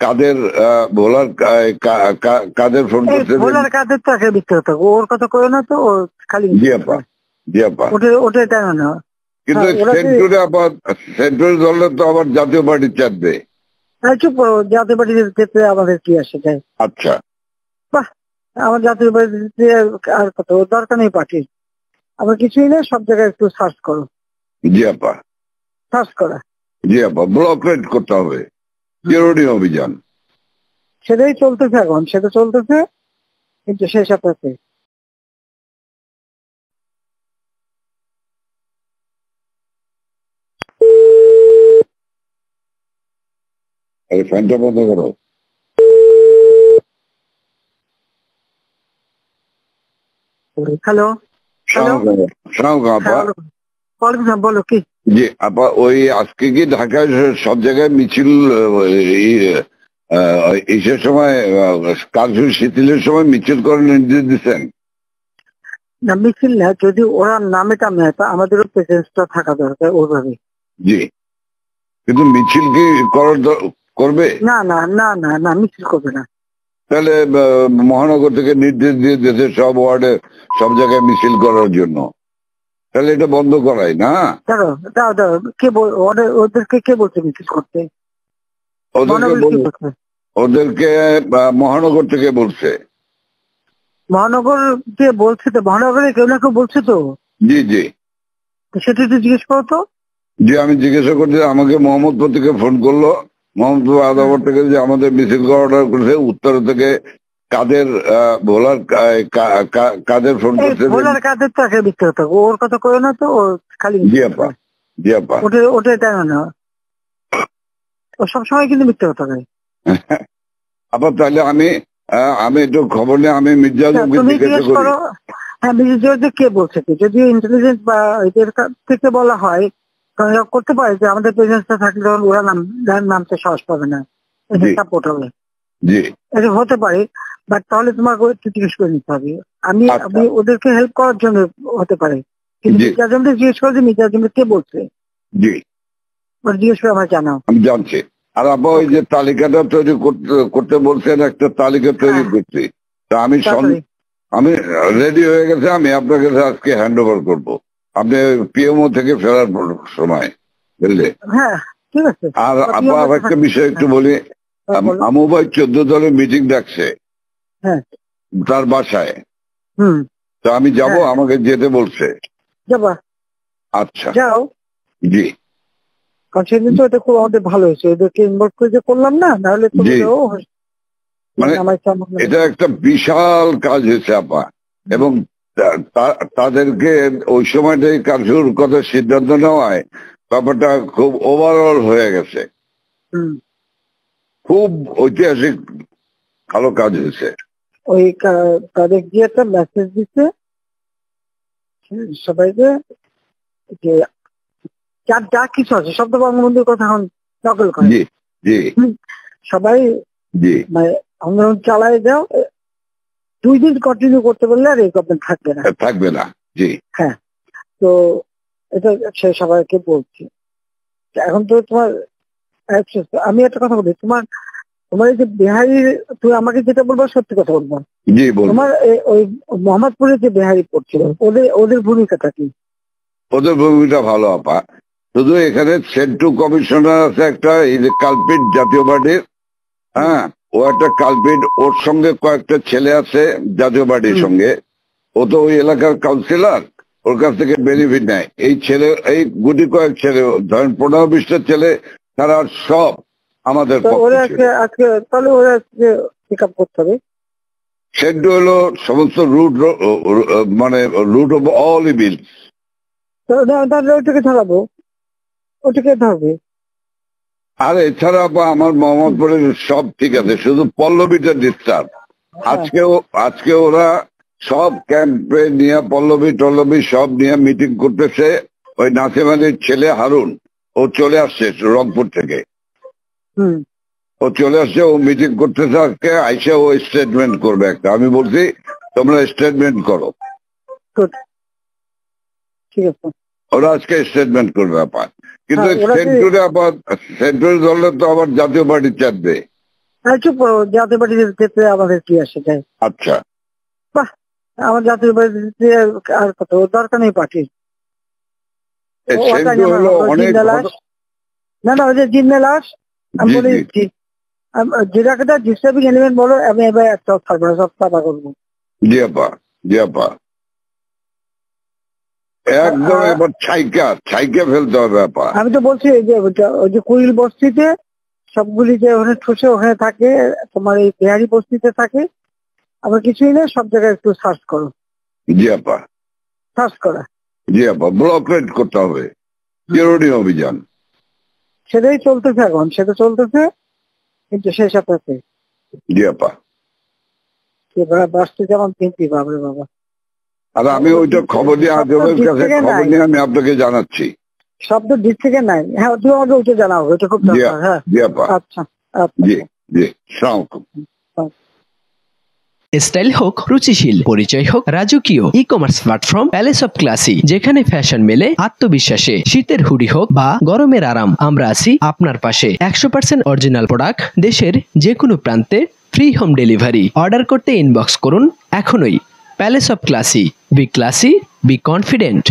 কাদের ভোলার কাদের ফোন করছে? ভোলার কাদের তো একটা বিক্রি হতো, ওর কথা করে না তো, ও খালি জি আপা, জি আপা। ওটাই টানো না। কিন্তু সেন্টুরে আবার সেন্টুরে ধরলে তো আবার জাতীয় পার্টি চাপবে। চুপ করো, জাতীয় পার্টিতে যেতে আমাদের কি আসে যায়? আচ্ছা, বাহ, আমার জাতীয় পার্টিতে আর কত দরকার নেই পার্টির। আমার কিছুই না, সব জায়গায় একটু সার্চ করো। জি আপা, সার্চ করা। জি আপা, ব্লক রেড করতে হবে, চিরুনি অভিযান। সেটাই চলতেছে এখন, সেটা চলতেছে, কিন্তু সেই সাথে ফ্যানটা বন্ধ করো। হ্যালো হ্যালো, আপা, বলো কি? জি আপা, ওই আজকে কি ঢাকায় সব জায়গায় মিছিল ইসের সময় কারফিউ শিথিলের সময় মিছিল করার নির্দেশ দিচ্ছেন? না, মিছিল না, যদি ওরা নামে টামে আমাদেরও প্রেজেন্সটা থাকা দরকার ওইভাবে। জি, কিন্তু মিছিল কি করবে? না না না না না, মিছিল করবে না। তাহলে মহানগর থেকে নির্দেশ দিয়ে দিয়েছে সব ওয়ার্ডে সব জায়গায় মিছিল করার জন্য, তাহলে এটা বন্ধ করাই না? দাঁড়ো দাও দাও, ওদেরকে কে বলছে মিছিল করতে? ওদেরকে মহানগর থেকে বলছে। মহানগর কে বলছে? তো মহানগরে কেউ না কেউ বলছে তো। জি জি, সেটা একটু জিজ্ঞেস করো তো। জি, আমি জিজ্ঞাসা করছি, আমাকে মোহাম্মদপুর থেকে ফোন করলো, মোহাম্মদপুর আদাবর থেকে, যে আমাদের মিছিল অর্ডার করেছে। উত্তর থেকে কাদের ভোলার কাদের ফোন করছে। ভোলার কাদের তো একটা বিক্রি হতো, ওর কথা করে না তো, ও খালি জি আপা, জি আপা। ওটাই টানো না, ও সবসময় কিন্তু মিথ্যে কথা কয়। আপা, তাহলে আমি একটু খবর নিয়ে আমি মির্জা তুমি জিজ্ঞেস করো। হ্যাঁ, মির্জা কে বলছে কি, যদি ইন্টেলিজেন্স বা এদের থেকে বলা হয় করতে পারে যে আমাদের প্রেজেন্সটা থাকলে তখন ওরা নামতে সাহস পাবে না, সাপোর্ট হবে। জি, এটা হতে পারে, বাট তাহলে তোমাকে একটু জিজ্ঞেস করে নিতে হবে। আমি ওদেরকে হেল্প করার জন্য হতে পারে, কিন্তু মির্জা আজমকে জিজ্ঞেস করে যে মির্জা আজমকে কে বলছে। জি, জিজ্ঞেস করে আমার জানাও, আমি জানছি। আর আপা, ওই যে তালিকাটা তৈরি করতে বলছেন, একটা তালিকা তৈরি করছি, তা আমি রেডি হয়ে গেছে, আমি আপনার কাছে আজকে হ্যান্ড ওভার করবো, আপনি পিএমও থেকে ফেরার সময়, বুঝলে? হ্যাঁ ঠিক আছে। আর আপা, একটা বিষয় একটু বলি, আমু ভাই 14 দলের মিটিং ডাকছে তার বাসায়, তো আমি যাব, আমাকে যেতে বলছে। যাবা? আচ্ছা, যাও। জি, কারণ সেদিন তো এটা খুব আমাদের ভালো হয়েছে, ওদেরকে ইনভলভ করে যে করলাম না, নাহলে তো মানে এটা একটা বিশাল কাজ হয়েছে আপা। এবং তাদেরকে ওই সময়টাই কারফিউর কথা সিদ্ধান্ত নেওয়ায় ব্যাপারটা খুব ওভারঅল হয়ে গেছে, খুব ঐতিহাসিক ভালো কাজ হয়েছে। ওই তাদের গিয়ে একটা মেসেজ দিচ্ছে সবাইকে যে যা কিছু আছে সব তো বঙ্গবন্ধুর কথা এখন নকল করে। জি জি, সবাই জি, মানে আন্দোলন চালায় যাও, 2 দিন কন্টিনিউ করতে পারলে আর এই গভর্নমেন্ট থাকবে না। জি, হ্যাঁ, তো এটা সে সবাইকে বলছি। এখন তো তোমার আমি একটা কথা বলি, তোমার এই যে বিহারির, তুমি আমাকে যেটা বলবো সত্যি কথা বলবো। জি, তোমার ওই মোহাম্মদপুরে যে বিহারি পড়ছিল, ওদের ভূমিকাটা কি? ওদের ভূমিকা ভালো আপা, শুধু এখানে সেন্টু কমিশনার আছে একটা, এই যে কালপিট জাতীয় পার্টির, হ্যাঁ, ও একটা কালপিট, ওর সঙ্গে কয়েকটা ছেলে আছে জাতীয় পার্টির সঙ্গে, ও তো ওই এলাকার কাউন্সিলর, ওর কাছ থেকে বেনিফিট নেয়। এই ছেলে, এই গুটি কয়েক ছেলে, ধরেন 15-20টা ছেলে, তারা সব আমাদের তাহলে ওরা পিক আপ করতে হবে। সেন্টু হলো সমস্ত রুট, মানে রুট অফ অল ইভিল। ওটাকে ধরাবো, ওটাকে ধরবে। আর এছাড়া আমার মোহাম্মদপুরের সব ঠিক আছে, শুধু পল্লবীটা ডিস্টার্ব। আজকে ওরা সব ক্যাম্পে নিয়ে পল্লবী সব নিয়ে মিটিং করতেছে। ওই নাসিম আলীর ছেলে হারুন, ও চলে আসছে রংপুর থেকে, ও চলে আসছে, ও মিটিং করতেছে আজকে, আইসা ও স্টেটমেন্ট করবে একটা। আমি বলছি তোমরা স্টেটমেন্ট করো, ঠিক আছে, ওরা আজকে স্টেটমেন্ট করবে আপা। কিন্তু সেন্টুরে ধরলে তো আবার জাতীয় পার্টি চাপবে। চুপ করো, জাতীয় পার্টির ক্ষেত্রে আমাদের কি আসে যায়? আচ্ছা, বাহ, আমার জাতীয় পার্টিতে আর কত দরকার নেই পার্টির। না না, ওই যে জিন্না লাশ, আমি বলে দিচ্ছি, যেটাকে ডিস্টার্বিং এলিমেন্ট বলো, আমি এবার একটা থাকবো না, সব সাফা করবো। জি আপা, জি আপা, একদম এবার ছাইকা ফেলতে হবে আপা। আমি তো বলছি ওই যে কুইল বস্তিতে সবগুলি যে ওখানে ঠুসে ওখানে থাকে, তোমার এই বিহারি বস্তিতে থাকে, আবার কিছুই নেই, সব জায়গায় একটু সার্চ করো। জি আপা, সার্চ করা। জি আপা, ব্লক রেড করতে হবে, চিরুনি অভিযান। সেটাই চলতেছে এখন, সেটা চলতেছে, কিন্তু শেষ আপনাকে। জি আপা, বাসতে যেমন কিনতে বাবরে বাবা। আর আমি ওইটা খবর নিয়ে আজমের কাছে খবর নিয়ে আমি আপনাকে জানাচ্ছি। শব্দ ডিস্ট্রিক্টে নাই, হ্যাঁ তুমি আমাকে ওইটা জানাও, ওইটা খুব দরকার। হ্যাঁ জি আপা, আচ্ছা আচ্ছা, জি জি, সালাম আলাইকুম। স্টাইল হোক রুচিশীল, পরিচয় হোক রাজকীয়, e commerce platform palace of classy, যেখানে ফ্যাশন মেলে আত্মবিশ্বাসে। শীতের হুডি হোক বা গরমের আরাম, আমরা আছি আপনার পাশে। 100% অরিজিনাল প্রোডাক্ট, দেশের যে কোনো প্রান্তে, ফ্রি হোম ডেলিভারি। অর্ডার করতে ইনবক্স করুন এখনই। Palace of classy, B classy, be confident.